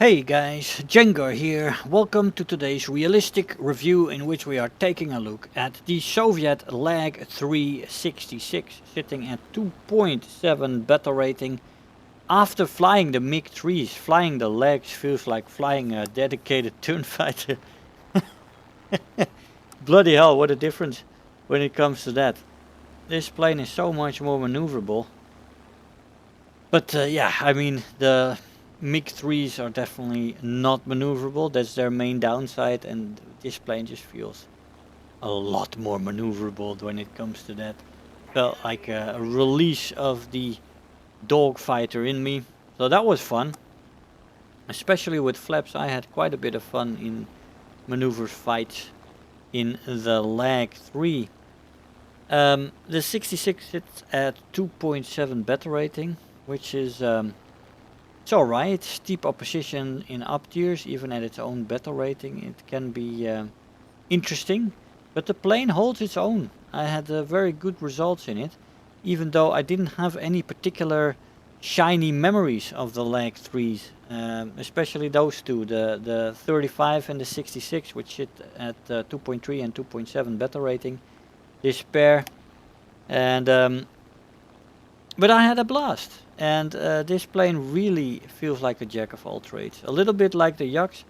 Hey guys, Jengar here. Welcome to today's realistic review in which we are taking a look at the Soviet LaGG-3-66 sitting at 2.7 battle rating. After flying the MiG-3s, flying the LaGGs feels like flying a dedicated turn fighter. Bloody hell, what a difference when it comes to that. This plane is so much more maneuverable. But yeah, I mean the MiG-3s are definitely not maneuverable. That's their main downside, and this plane just feels a lot more maneuverable when it comes to that. Felt like a release of the dogfighter in me, so that was fun. Especially with flaps, I had quite a bit of fun in maneuvers fights in the LaGG-3. The 66 sits at 2.7 battle rating, which is it's alright. Steep opposition in up tiers, even at its own battle rating, it can be interesting. But the plane holds its own. I had very good results in it, even though I didn't have any particular shiny memories of the LaGG-3s, especially those two, the 35 and the 66, which sit at 2.3 and 2.7 battle rating. This pair, and but I had a blast, and this plane really feels like a jack of all trades. A little bit like the Yaks,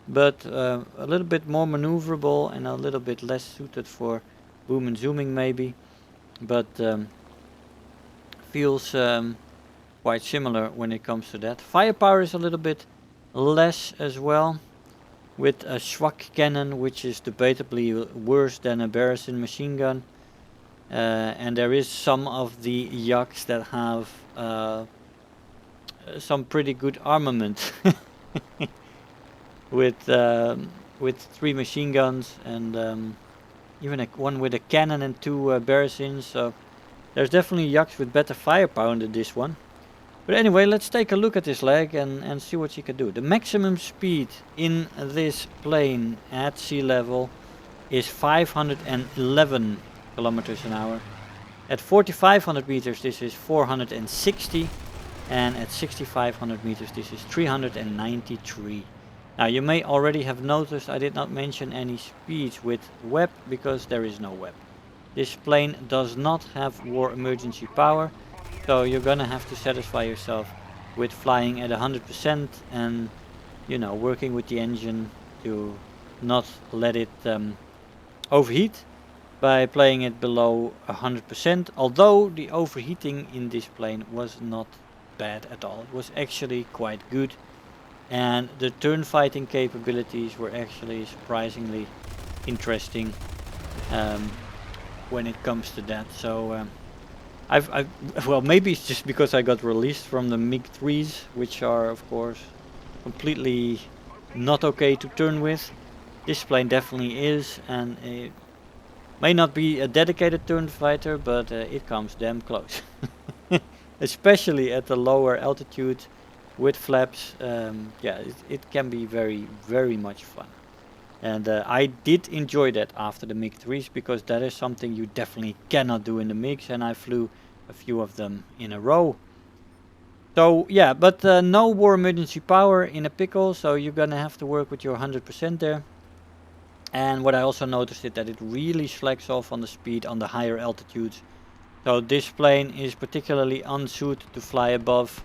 but a little bit more maneuverable and a little bit less suited for boom and zooming maybe, but feels quite similar when it comes to that. Firepower is a little bit less as well, with a Schwak cannon, which is debatably worse than a Barrison machine gun. And there is some of the Yaks that have some pretty good armament with 3 machine guns and even one with a cannon and 2 Barrisons. So there's definitely Yaks with better firepower than this one. But anyway, let's take a look at this leg and see what she can do. The maximum speed in this plane at sea level is 511 kilometers an hour. At 4500 meters this is 460, and at 6500 meters this is 393. Now you may already have noticed I did not mention any speeds with WEP because there is no WEP. This plane does not have war emergency power, so you're gonna have to satisfy yourself with flying at 100% and, you know, working with the engine to not let it overheat by playing it below 100%, although the overheating in this plane was not bad at all. It was actually quite good, and the turn fighting capabilities were actually surprisingly interesting when it comes to that. So well, maybe it's just because I got released from the MiG-3s, which are of course completely not okay to turn with. This plane definitely is, and it may not be a dedicated turn fighter, but it comes damn close. Especially at the lower altitude with flaps. Yeah, it can be very, very much fun. And I did enjoy that after the MiG-3s, because that is something you definitely cannot do in the MiGs, and I flew a few of them in a row. So yeah, but no war emergency power in a pickle, so you're gonna have to work with your 100% there. And what I also noticed is that it really slacks off on the speed on the higher altitudes. So this plane is particularly unsuited to fly above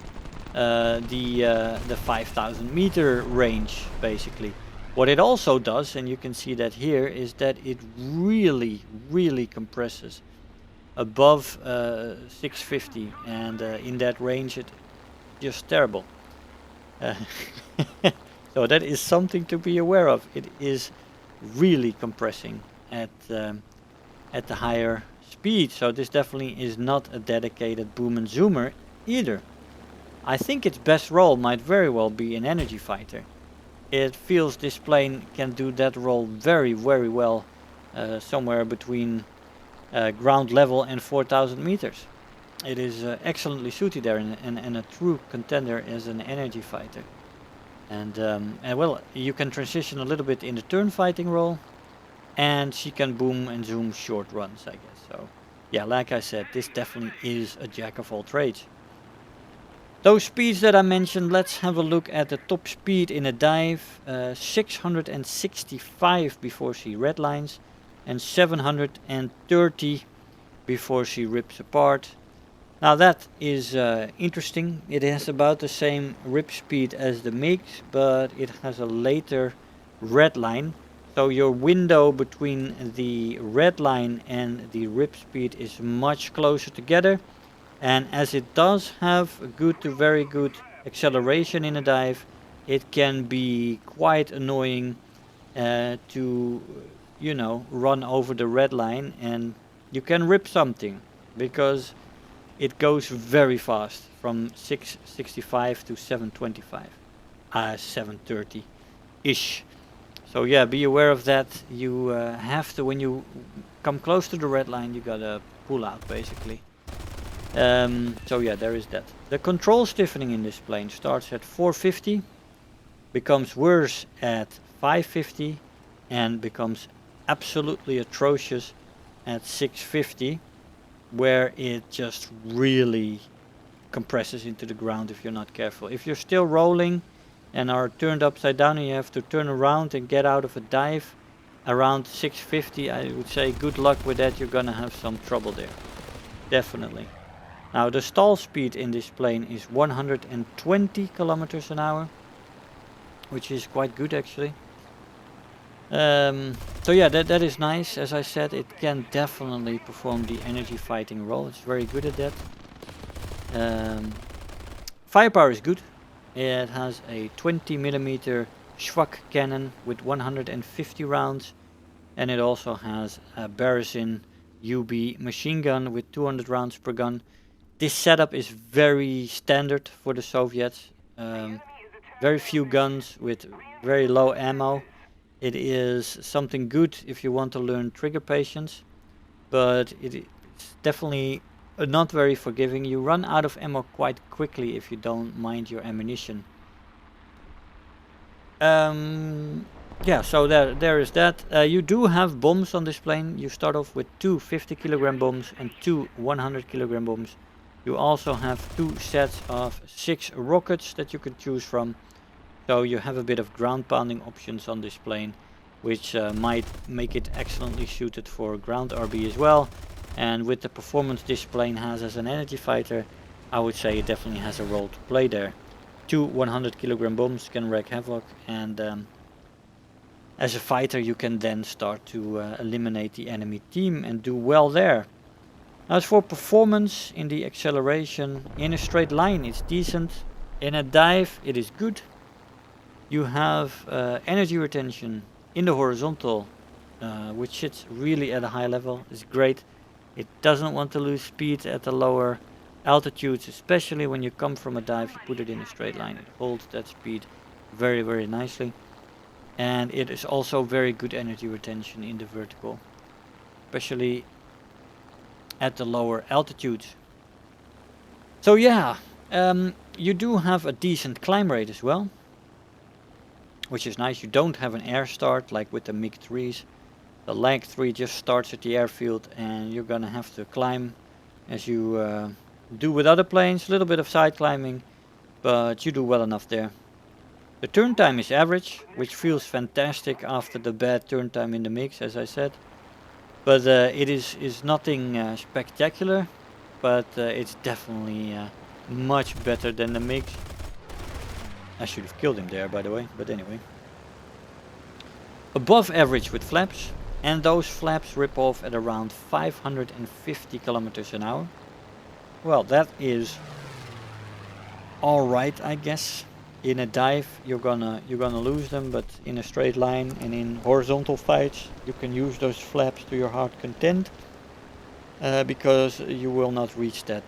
the 5000 meter range, basically. What it also does, and you can see that here, is that it really compresses above 650, and in that range it's just terrible. So that is something to be aware of. It is really compressing at the higher speed, so this definitely is not a dedicated boom and zoomer either. I think its best role might very well be an energy fighter. It feels this plane can do that role very well, somewhere between ground level and 4000 meters. It is excellently suited there, and a true contender as an energy fighter. And well, you can transition a little bit in the turn fighting role, and she can boom and zoom short runs, I guess. So yeah, like I said, this definitely is a jack of all trades. Those speeds that I mentioned, let's have a look at the top speed in a dive. 665 before she redlines and 730 before she rips apart. Now that is interesting. It has about the same rip speed as the MiGs, but it has a later red line. So your window between the red line and the rip speed is much closer together. And as it does have good to very good acceleration in a dive, it can be quite annoying to, you know, run over the red line and you can rip something because it goes very fast from 665 to 725, 730-ish. So yeah, be aware of that. You have to, when you come close to the red line, you gotta pull out basically. So yeah, there is that. The control stiffening in this plane starts at 450, becomes worse at 550, and becomes absolutely atrocious at 650, where it just really compresses into the ground if you're not careful. If you're still rolling and are turned upside down and you have to turn around and get out of a dive around 650, I would say good luck with that. You're gonna have some trouble there, definitely. Now the stall speed in this plane is 120 kilometers an hour, which is quite good actually. So yeah, that is nice. As I said, it can definitely perform the energy fighting role. It's very good at that. Firepower is good. It has a 20mm Schwak cannon with 150 rounds, and it also has a Berezin UB machine gun with 200 rounds per gun. This setup is very standard for the Soviets. Very few guns with very low ammo. It is something good if you want to learn trigger patience, but it's definitely not very forgiving. You run out of ammo quite quickly if you don't mind your ammunition. Yeah, so there is that. You do have bombs on this plane. You start off with 2 50-kilogram bombs and 2 100-kilogram bombs. You also have 2 sets of 6 rockets that you can choose from. So you have a bit of ground pounding options on this plane, which might make it excellently suited for ground RB as well. And with the performance this plane has as an energy fighter, I would say it definitely has a role to play there. 2 100-kilogram bombs can wreak havoc, and as a fighter you can then start to eliminate the enemy team and do well there. As for performance in the acceleration, in a straight line it's decent. In a dive it is good. You have energy retention in the horizontal, which sits really at a high level. It's great. It doesn't want to lose speed at the lower altitudes, especially when you come from a dive, you put it in a straight line. It holds that speed very, very nicely. And it is also very good energy retention in the vertical, especially at the lower altitudes. So yeah, you do have a decent climb rate as well, which is nice. You don't have an air start like with the MiG-3s. The LaGG-3 just starts at the airfield and you're gonna have to climb as you do with other planes. A little bit of side climbing, but you do well enough there. The turn time is average, which feels fantastic after the bad turn time in the MiGs, as I said. But it is nothing spectacular, but it's definitely much better than the MiGs. I should have killed him there, by the way, but anyway. Above average with flaps, and those flaps rip off at around 550 kilometers an hour. Well, that is alright, I guess. In a dive you're gonna lose them, but in a straight line and in horizontal fights you can use those flaps to your heart content, because you will not reach that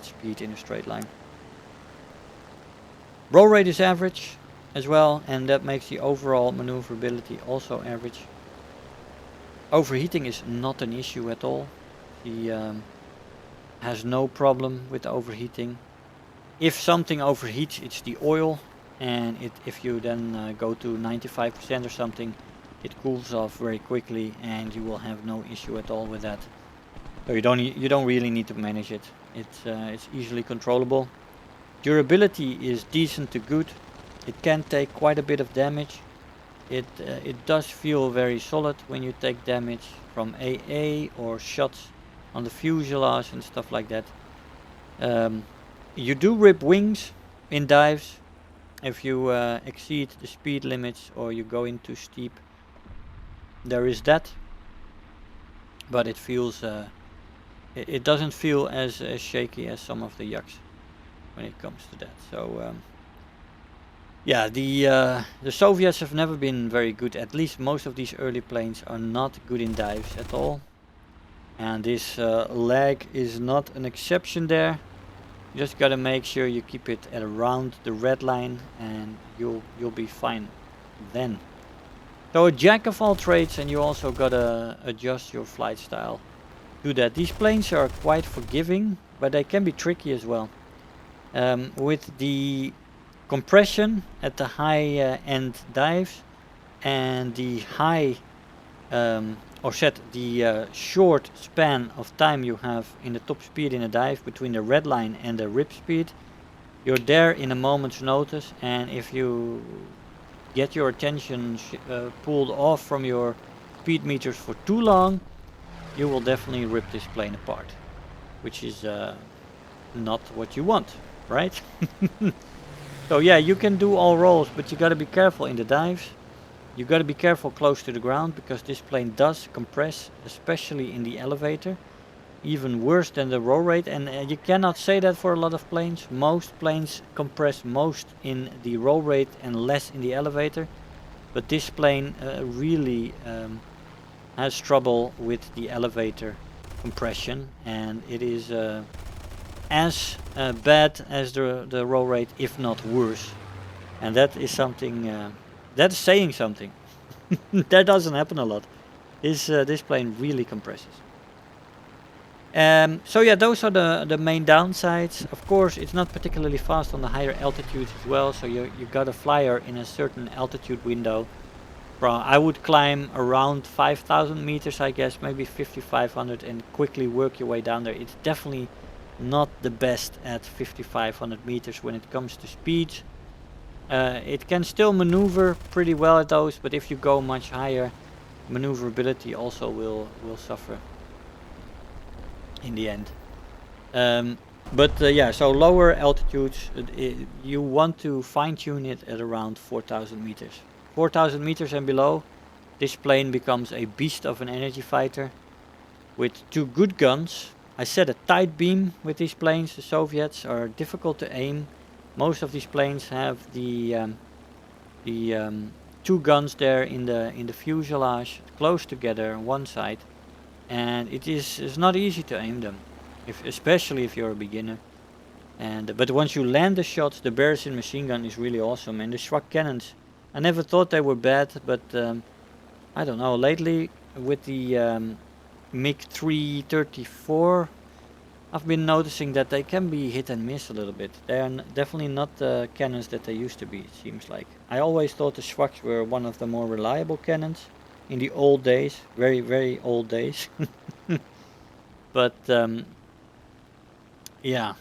speed in a straight line. Roll rate is average as well, and that makes the overall maneuverability also average. Overheating is not an issue at all. He has no problem with overheating. If something overheats, it's the oil, and if you then go to 95% or something, it cools off very quickly and you will have no issue at all with that. So you don't really need to manage it. It's easily controllable. Durability is decent to good. It can take quite a bit of damage. It does feel very solid when you take damage from AA or shots on the fuselage and stuff like that. You do rip wings in dives if you exceed the speed limits or you go in too steep. There is that, but it feels it doesn't feel as shaky as some of the yucks when it comes to that. So yeah, the Soviets have never been very good. At least most of these early planes are not good in dives at all, and this lag is not an exception there. You just gotta make sure you keep it at around the red line, and you'll be fine then. So a jack of all trades, and you also gotta adjust your flight style to that. These planes are quite forgiving, but they can be tricky as well. With the compression at the high end dives and the high short span of time you have in the top speed in a dive between the red line and the rip speed, you're there in a moment's notice, and if you get your attention pulled off from your speed meters for too long, you will definitely rip this plane apart, which is not what you want, right? So yeah, you can do all rolls, but you gotta be careful in the dives. You gotta be careful close to the ground, because this plane does compress, especially in the elevator, even worse than the roll rate. And you cannot say that for a lot of planes. Most planes compress most in the roll rate and less in the elevator, but this plane really has trouble with the elevator compression, and it is as bad as the roll rate, if not worse. And that is something that's saying something. That doesn't happen a lot. This plane really compresses. So yeah, those are the main downsides. Of course, it's not particularly fast on the higher altitudes as well, so you got a flyer in a certain altitude window. I would climb around 5,000 meters, I guess, maybe 5,500, and quickly work your way down there. It's definitely not the best at 5,500 meters when it comes to speeds. It can still maneuver pretty well at those, but if you go much higher, maneuverability also will suffer in the end. Yeah, so lower altitudes, you want to fine-tune it at around 4,000 meters. 4,000 meters and below, this plane becomes a beast of an energy fighter with two good guns. I set a tight beam with these planes. The Soviets are difficult to aim. Most of these planes have the two guns there in the fuselage close together on one side, and it's not easy to aim them, especially if you're a beginner. But once you land the shots, the Beresin machine gun is really awesome, and the Schwak cannons, I never thought they were bad, but I don't know, lately with the MiG-3-34, I've been noticing that they can be hit and miss a little bit. They are definitely not the cannons that they used to be, it seems like. I always thought the Schwaks were one of the more reliable cannons in the old days, very, very old days. But yeah,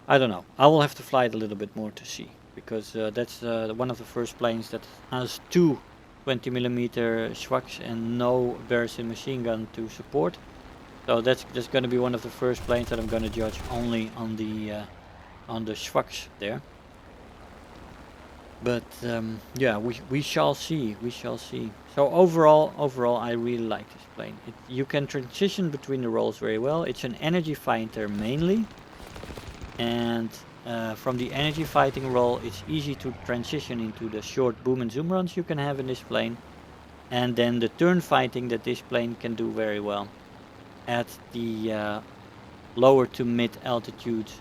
I don't know. I will have to fly it a little bit more to see, because that's one of the first planes that has two 20mm Schwaks and no Beresin machine gun to support. So that's going to be one of the first planes that I'm going to judge only on the Schwaks there. But yeah, we shall see. We shall see. So overall, I really like this plane. You can transition between the roles very well. It's an energy fighter mainly, and from the energy fighting role, it's easy to transition into the short boom and zoom runs you can have in this plane, and then the turn fighting that this plane can do very well at the lower to mid altitudes.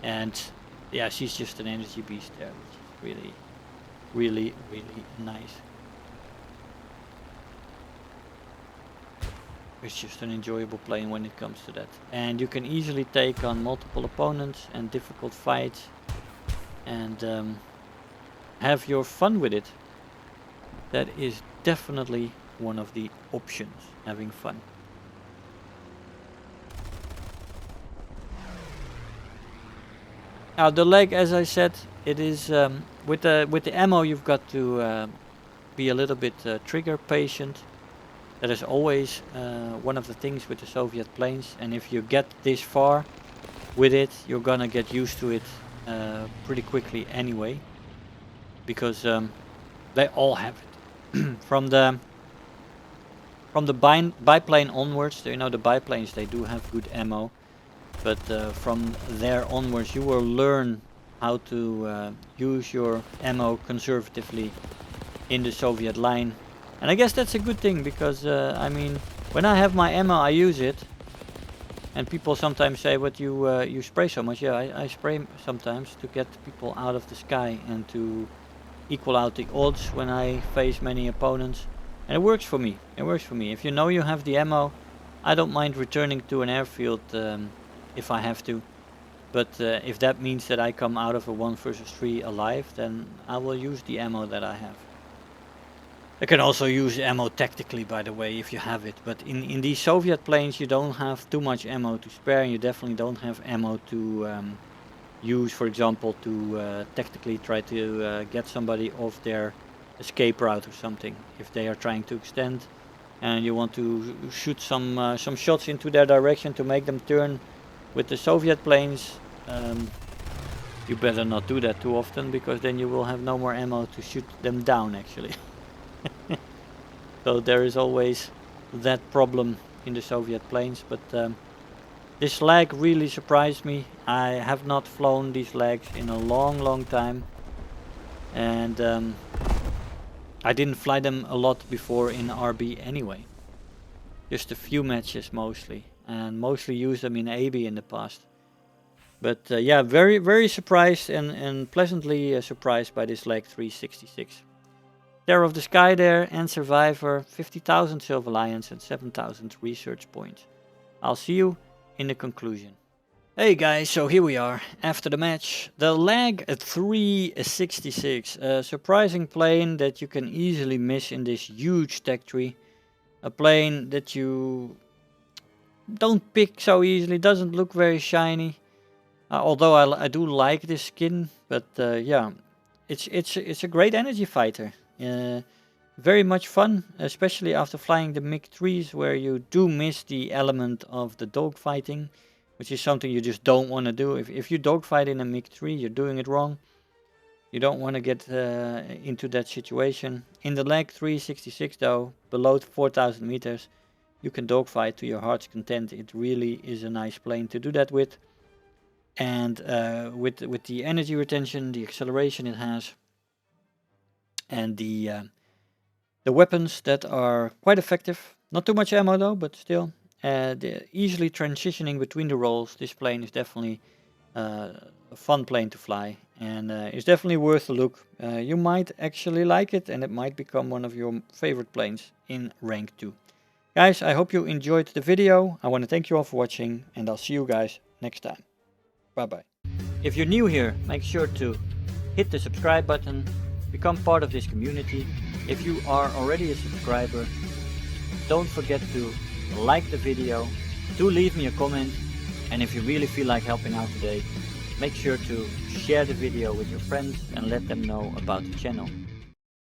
And yeah, she's just an energy beast there, which is really nice. It's just an enjoyable plane when it comes to that, and you can easily take on multiple opponents and difficult fights, and have your fun with it. That is definitely one of the options, having fun. Now the leg, as I said, it is with the ammo you've got to be a little bit trigger patient. That is always one of the things with the Soviet planes, and if you get this far with it, you're gonna get used to it pretty quickly anyway, because they all have it. From the biplane onwards, you know, the biplanes, they do have good ammo, but from there onwards you will learn how to use your ammo conservatively in the Soviet line. And I guess that's a good thing, because I mean, when I have my ammo I use it. And people sometimes say, "But you spray so much." Yeah, I spray sometimes to get people out of the sky and to equal out the odds when I face many opponents. And it works for me. It works for me. If you know you have the ammo, I don't mind returning to an airfield if I have to. But if that means that I come out of a 1 versus 3 alive, then I will use the ammo that I have. I can also use ammo tactically, by the way, if you have it. But in these Soviet planes, you don't have too much ammo to spare, and you definitely don't have ammo to use, for example, to tactically try to get somebody off their escape route or something. If they are trying to extend, and you want to shoot some shots into their direction to make them turn with the Soviet planes, you better not do that too often, because then you will have no more ammo to shoot them down, actually. So there is always that problem in the Soviet planes, but this lag really surprised me. I have not flown these lags in a long time, and I didn't fly them a lot before in RB anyway. Just a few matches mostly, and mostly used them in AB in the past. But yeah, very surprised and pleasantly surprised by this LaGG-3-66. Terror of the Sky there, and Survivor, 50,000 Silver Lions and 7,000 research points. I'll see you in the conclusion. Hey guys, so here we are after the match. The LaGG-3-66, a surprising plane that you can easily miss in this huge tech tree. A plane that you don't pick so easily, doesn't look very shiny. Although I do like this skin, but yeah, it's a great energy fighter. Very much fun, especially after flying the MiG-3s, where you do miss the element of the dogfighting, which is something you just don't want to do. If you dogfight in a MiG-3, you're doing it wrong. You don't want to get into that situation. In the LaGG-3-66 though, below 4,000 meters, you can dogfight to your heart's content. It really is a nice plane to do that with. And with the energy retention, the acceleration it has, and the weapons that are quite effective. Not too much ammo though, but still. Easily transitioning between the roles. This plane is definitely a fun plane to fly, and it's definitely worth a look. You might actually like it, and it might become one of your favorite planes in rank 2. Guys, I hope you enjoyed the video. I want to thank you all for watching, and I'll see you guys next time. Bye bye. If you're new here, make sure to hit the subscribe button. Become part of this community. If you are already a subscriber, don't forget to like the video, do leave me a comment, and if you really feel like helping out today, make sure to share the video with your friends and let them know about the channel.